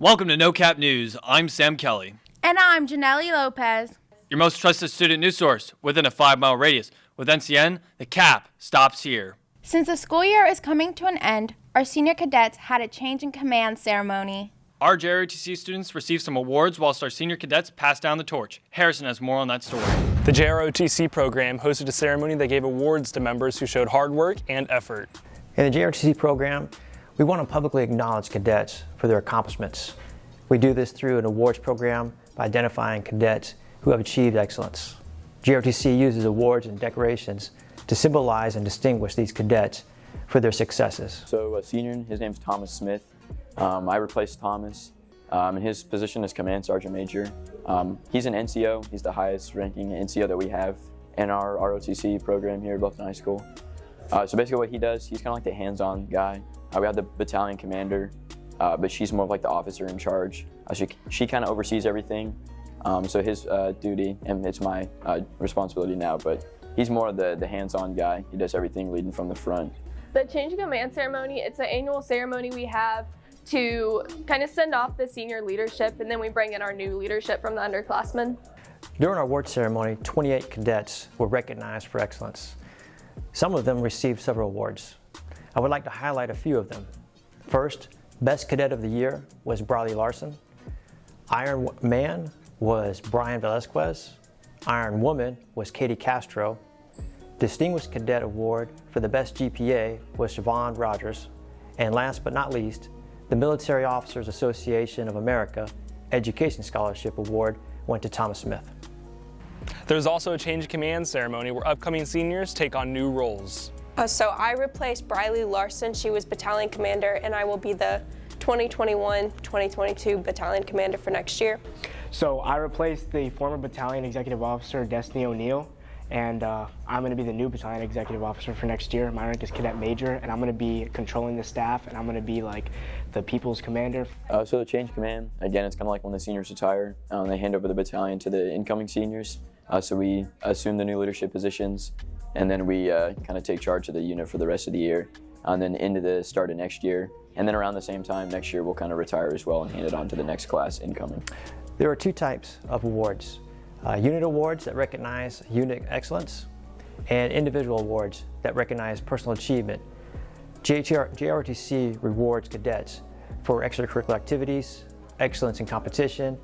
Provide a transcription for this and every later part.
Welcome to No Cap News. I'm Sam Kelly. And I'm Janelle Lopez. Your most trusted student news source within a 5-mile radius. With NCN, the cap stops here. Since the school year is coming to an end, our senior cadets had a change in command ceremony. Our JROTC students received some awards whilst our senior cadets passed down the torch. Harrison has more on that story. The JROTC program hosted a ceremony that gave awards to members who showed hard work and effort. In the JROTC program, we want to publicly acknowledge cadets for their accomplishments. We do this through an awards program by identifying cadets who have achieved excellence. JROTC uses awards and decorations to symbolize and distinguish these cadets for their successes. So a senior, his name's Thomas Smith. I replaced Thomas in his position as Command Sergeant Major. He's an NCO. He's the highest ranking NCO that we have in our ROTC program here at Bluffton High School. So basically what he does, he's kind of like the hands-on guy. We have the battalion commander, but she's more of like the officer in charge. She kind of oversees everything. So his duty, and it's my responsibility now, but he's more of the hands-on guy. He does everything leading from the front. The change of command ceremony, it's an annual ceremony we have to kind of send off the senior leadership, and then we bring in our new leadership from the underclassmen. During our award ceremony, 28 cadets were recognized for excellence. Some of them received several awards. I would like to highlight a few of them. First, Best Cadet of the Year was Bradley Larson. Iron Man was Brian Velasquez. Iron Woman was Katie Castro. Distinguished Cadet Award for the Best GPA was Siobhan Rogers. And last but not least, the Military Officers Association of America Education Scholarship Award went to Thomas Smith. There's also a change of command ceremony where upcoming seniors take on new roles. So I replaced Briley Larson. She was battalion commander, and I will be the 2021-2022 battalion commander for next year. So I replaced the former battalion executive officer, Destiny O'Neill, and I'm going to be the new battalion executive officer for next year. My rank is cadet major, and I'm going to be controlling the staff, and I'm going to be like the people's commander. So the change of command, again, it's kind of like when the seniors retire, they hand over the battalion to the incoming seniors. So we assume the new leadership positions, and then we kind of take charge of the unit for the rest of the year, and then into the start of next year. And then around the same time next year, we'll kind of retire as well and hand it on to the next class incoming. There are two types of awards. Unit awards that recognize unit excellence, and individual awards that recognize personal achievement. JROTC rewards cadets for extracurricular activities, excellence in competition,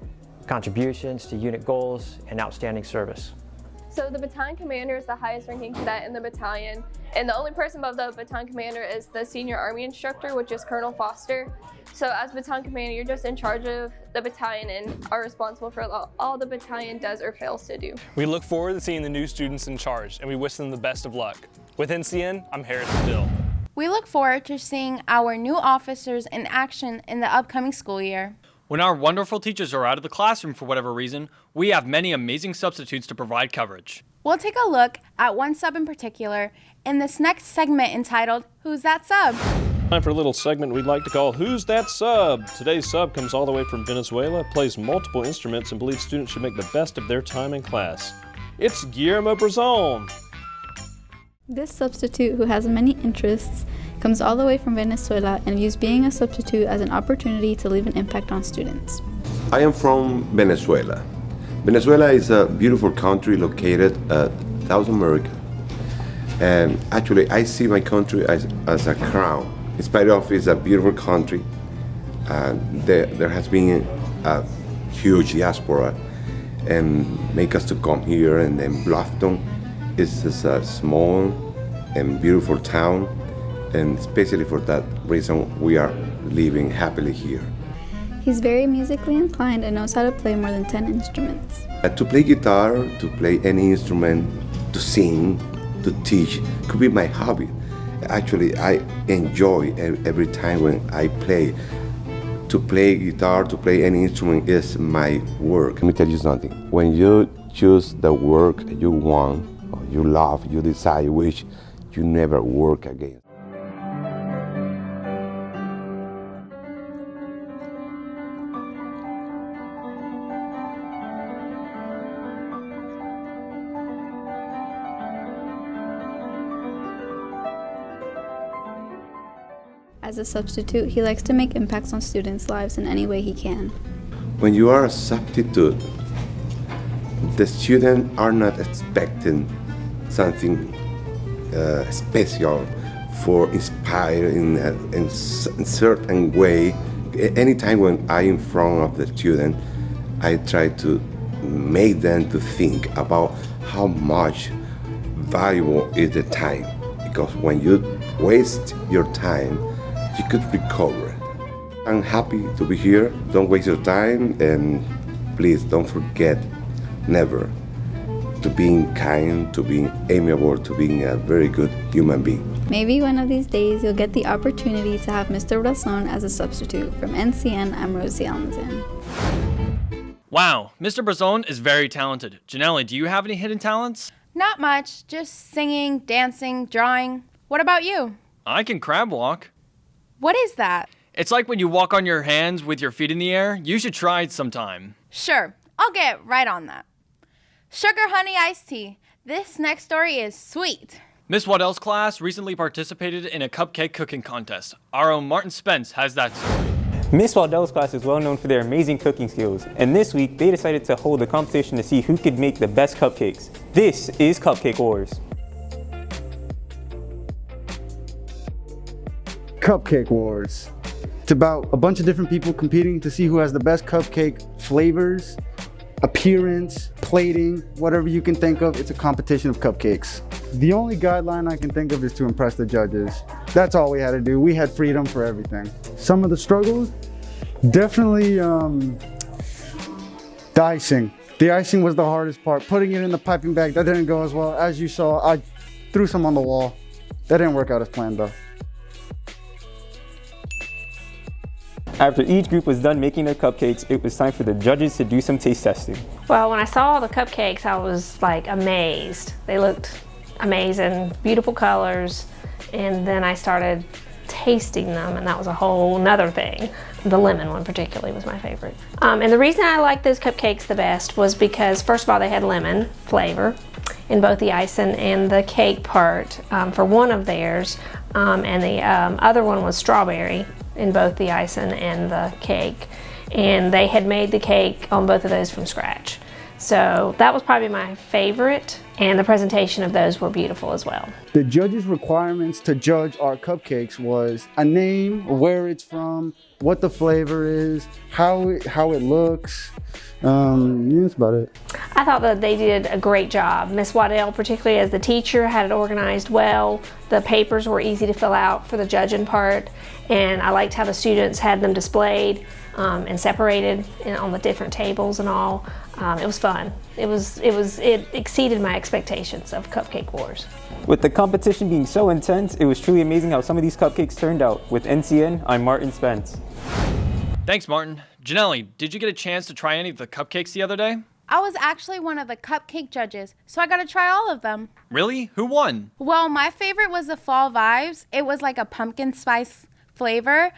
contributions to unit goals, and outstanding service. So the battalion commander is the highest ranking cadet in the battalion, and the only person above the battalion commander is the senior army instructor, which is Colonel Foster. So as battalion commander, you're just in charge of the battalion and are responsible for all the battalion does or fails to do. We look forward to seeing the new students in charge, and we wish them the best of luck. With NCN, I'm Harrison Dill. We look forward to seeing our new officers in action in the upcoming school year. When our wonderful teachers are out of the classroom for whatever reason, we have many amazing substitutes to provide coverage. We'll take a look at one sub in particular in this next segment entitled, Who's That Sub? Time for a little segment we'd like to call Who's That Sub? Today's sub comes all the way from Venezuela, plays multiple instruments, and believes students should make the best of their time in class. It's Guillermo Brazon. This substitute, who has many interests, comes all the way from Venezuela and views being a substitute as an opportunity to leave an impact on students. I am from Venezuela. Venezuela is a beautiful country located in South America. And actually, I see my country as a crown. In spite of it's a beautiful country, there has been a huge diaspora and make us to come here, and then Bluffton is just a small and beautiful town, and especially for that reason we are living happily here. He's very musically inclined and knows how to play more than 10 instruments. To play guitar, to play any instrument, to sing, to teach, could be my hobby. Actually, I enjoy every time when I play. To play guitar, to play any instrument is my work. Let me tell you something. When you choose the work you want, or you love, you decide, you wish, you never work again. As a substitute, he likes to make impacts on students' lives in any way he can. When you are a substitute, the students are not expecting something special for inspire in certain way. Anytime when I'm in front of the student, I try to make them to think about how much valuable is the time. Because when you waste your time, you could recover. I'm happy to be here. Don't waste your time, and please don't forget never to being kind, to being amiable, to being a very good human being. Maybe one of these days you'll get the opportunity to have Mr. Brazon as a substitute. From NCN, I'm Rosie Allenson. Wow, Mr. Brazon is very talented. Janelle, do you have any hidden talents? Not much, just singing, dancing, drawing. What about you? I can crab walk. What is that? It's like when you walk on your hands with your feet in the air. You should try it sometime. Sure, I'll get right on that. Sugar honey iced tea. This next story is sweet. Miss Waddell's class recently participated in a cupcake cooking contest. Our own Martin Spence has that story. Miss Waddell's class is well known for their amazing cooking skills, and this week they decided to hold a competition to see who could make the best cupcakes. This is Cupcake Wars. Cupcake Wars. It's about a bunch of different people competing to see who has the best cupcake flavors, appearance, plating, whatever you can think of. It's a competition of cupcakes. The only guideline I can think of is to impress the judges. That's all we had to do. We had freedom for everything. Some of the struggles, definitely the icing. The icing was the hardest part. Putting it in the piping bag, that didn't go as well. As you saw, I threw some on the wall. That didn't work out as planned though. After each group was done making their cupcakes, it was time for the judges to do some taste testing. Well, when I saw the cupcakes, I was like amazed. They looked amazing, beautiful colors, and then I started tasting them, and that was a whole nother thing. The lemon one particularly was my favorite. And the reason I liked those cupcakes the best was because, first of all, they had lemon flavor in both the icing and the cake part for one of theirs, and the other one was strawberry in both the icing and the cake. And they had made the cake on both of those from scratch. So that was probably my favorite, and the presentation of those were beautiful as well. The judges' requirements to judge our cupcakes was a name, where it's from, what the flavor is, how it looks. That's about it. I thought that they did a great job. Miss Waddell, particularly as the teacher, had it organized well. The papers were easy to fill out for the judging part, and I liked how the students had them displayed and separated on the different tables and all. It was fun. It exceeded my expectations of Cupcake Wars. With the competition being so intense, it was truly amazing how some of these cupcakes turned out. With NCN, I'm Martin Spence. Thanks, Martin. Janelle, did you get a chance to try any of the cupcakes the other day? I was actually one of the cupcake judges, so I got to try all of them. Really? Who won? Well, my favorite was the Fall Vibes. It was like a pumpkin spice flavor,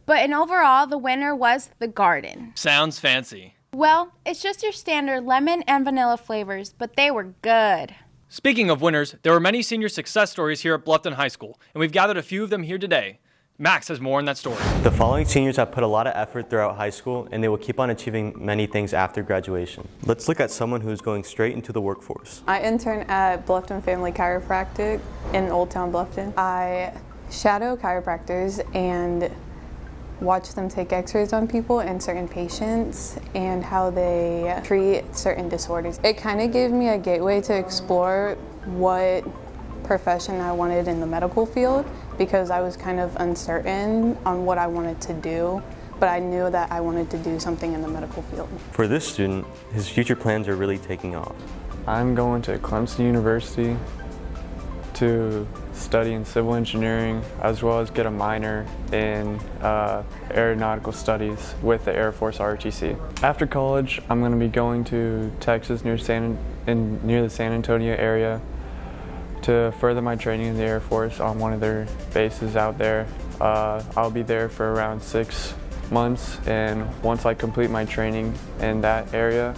but in overall, the winner was the Garden. Sounds fancy. Well, it's just your standard lemon and vanilla flavors, but they were good. Speaking of winners, there were many senior success stories here at Bluffton High School, and we've gathered a few of them here today. Max has more on that story. The following seniors have put a lot of effort throughout high school, and they will keep on achieving many things after graduation. Let's look at someone who's going straight into the workforce. I intern at Bluffton Family Chiropractic in Old Town Bluffton. I shadow chiropractors and watch them take x-rays on people and certain patients and how they treat certain disorders. It kind of gave me a gateway to explore what profession I wanted in the medical field, because I was kind of uncertain on what I wanted to do, but I knew that I wanted to do something in the medical field. For this student, his future plans are really taking off. I'm going to Clemson University to study in civil engineering, as well as get a minor in aeronautical studies with the Air Force ROTC. After college, I'm going to be going to Texas near the San Antonio area to further my training in the Air Force on one of their bases out there. I'll be there for around 6 months, and once I complete my training in that area,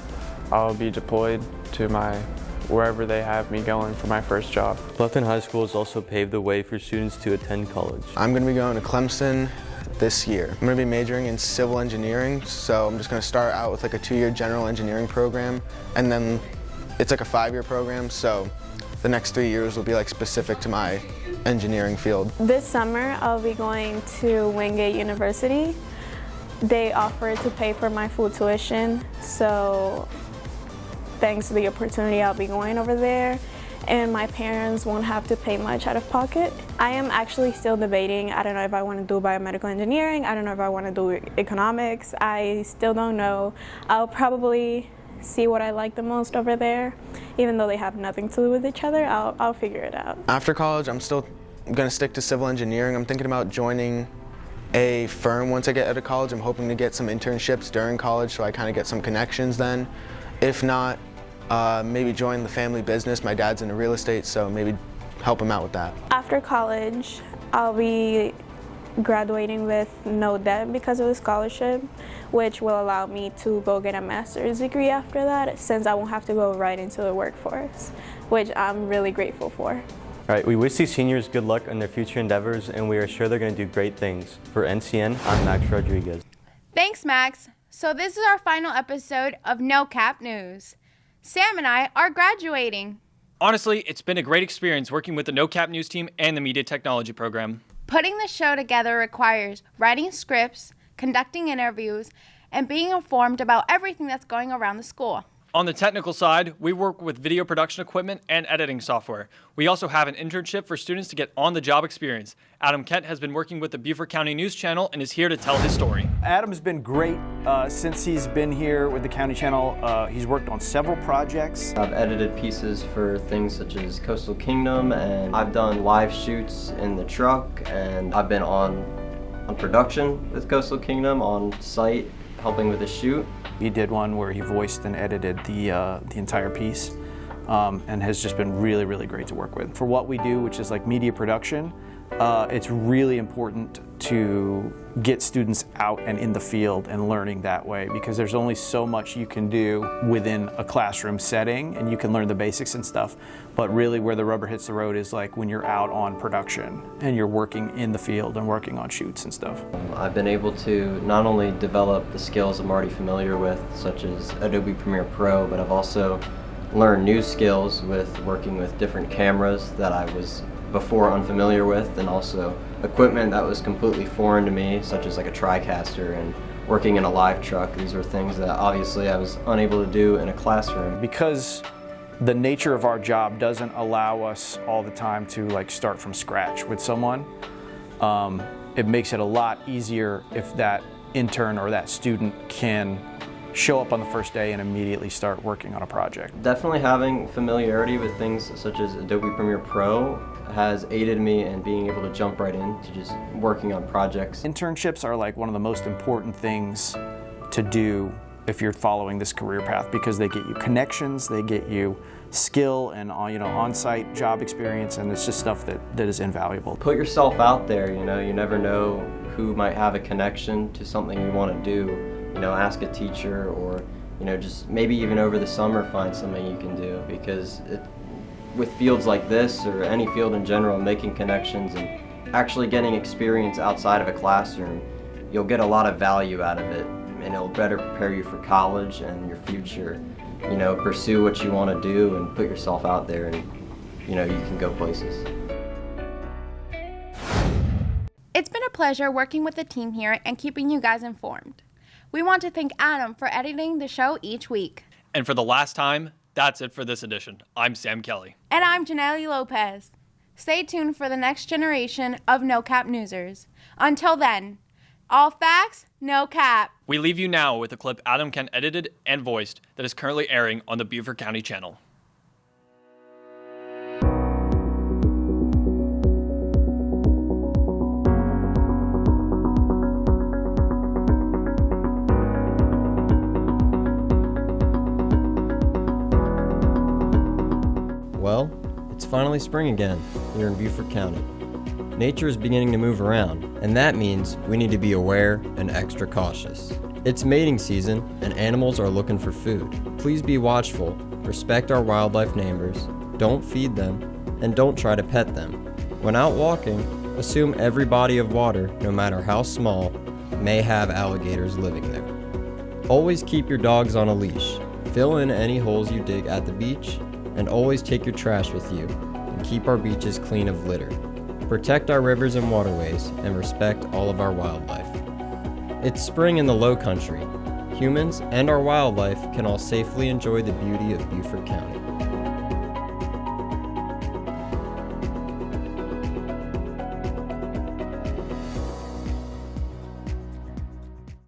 I'll be deployed to my wherever they have me going for my first job. Bluffton High School has also paved the way for students to attend college. I'm going to be going to Clemson this year. I'm going to be majoring in civil engineering, so I'm just going to start out with like a 2-year general engineering program, and then it's like a 5-year program, so the next 3 years will be like specific to my engineering field. This summer I'll be going to Wingate University. They offered to pay for my full tuition, so thanks to the opportunity I'll be going over there, and my parents won't have to pay much out of pocket. I am actually still debating. I don't know if I want to do biomedical engineering. I don't know if I want to do economics. I still don't know. I'll probably see what I like the most over there. Even though they have nothing to do with each other, I'll figure it out. After college, I'm still going to stick to civil engineering. I'm thinking about joining a firm once I get out of college. I'm hoping to get some internships during college so I kind of get some connections then. If not, maybe join the family business. My dad's into real estate, so maybe help him out with that. After college, I'll be graduating with no debt because of the scholarship, which will allow me to go get a master's degree after that, since I won't have to go right into the workforce, which I'm really grateful for. All right, we wish these seniors good luck on their future endeavors, and we are sure they're going to do great things. For NCN, I'm Max Rodriguez. Thanks, Max. So this is our final episode of No Cap News. Sam and I are graduating. Honestly, it's been a great experience working with the No Cap News team and the Media Technology program. Putting the show together requires writing scripts, conducting interviews, and being informed about everything that's going around the school. On the technical side, we work with video production equipment and editing software. We also have an internship for students to get on-the-job experience. Adam Kent has been working with the Beaufort County News Channel and is here to tell his story. Adam's been great since he's been here with the County Channel. He's worked on several projects. I've edited pieces for things such as Coastal Kingdom, and I've done live shoots in the truck, and I've been on production with Coastal Kingdom on site helping with the shoot. He did one where he voiced and edited the entire piece, and has just been really, really great to work with. For what we do, which is like media production, it's really important to get students out and in the field and learning that way, because there's only so much you can do within a classroom setting, and you can learn the basics and stuff, but really where the rubber hits the road is like when you're out on production and you're working in the field and working on shoots and stuff. I've been able to not only develop the skills I'm already familiar with, such as Adobe Premiere Pro, but I've also learned new skills with working with different cameras that I was before unfamiliar with, and also equipment that was completely foreign to me, such as like a TriCaster and working in a live truck. These were things that obviously I was unable to do in a classroom. Because the nature of our job doesn't allow us all the time to like start from scratch with someone, it makes it a lot easier if that intern or that student can show up on the first day and immediately start working on a project. Definitely having familiarity with things such as Adobe Premiere Pro has aided me in being able to jump right into just working on projects. Internships are like one of the most important things to do if you're following this career path, because they get you connections, they get you skill and on-site job experience, and it's just stuff that is invaluable. Put yourself out there, you never know who might have a connection to something you want to do. Ask a teacher, or just maybe even over the summer find something you can do, because with fields like this, or any field in general, making connections and actually getting experience outside of a classroom, you'll get a lot of value out of it, and it'll better prepare you for college and your future. Pursue what you want to do and put yourself out there, and you can go places. It's been a pleasure working with the team here and keeping you guys informed. We want to thank Adam for editing the show each week. And for the last time, that's it for this edition. I'm Sam Kelly. And I'm Janelle Lopez. Stay tuned for the next generation of No Cap Newsers. Until then, all facts, no cap. We leave you now with a clip Adam Kent edited and voiced that is currently airing on the Beaufort County Channel. Well, it's finally spring again here in Beaufort County. Nature is beginning to move around, and that means we need to be aware and extra cautious. It's mating season, and animals are looking for food. Please be watchful respect our wildlife neighbors, don't feed them, and don't try to pet them. When out walking, assume every body of water, no matter how small, may have alligators living there. Always keep your dogs on a leash. Fill in any holes you dig at the beach, and always take your trash with you, and keep our beaches clean of litter. Protect our rivers and waterways, and respect all of our wildlife. It's spring in the Low Country. Humans and our wildlife can all safely enjoy the beauty of Beaufort County.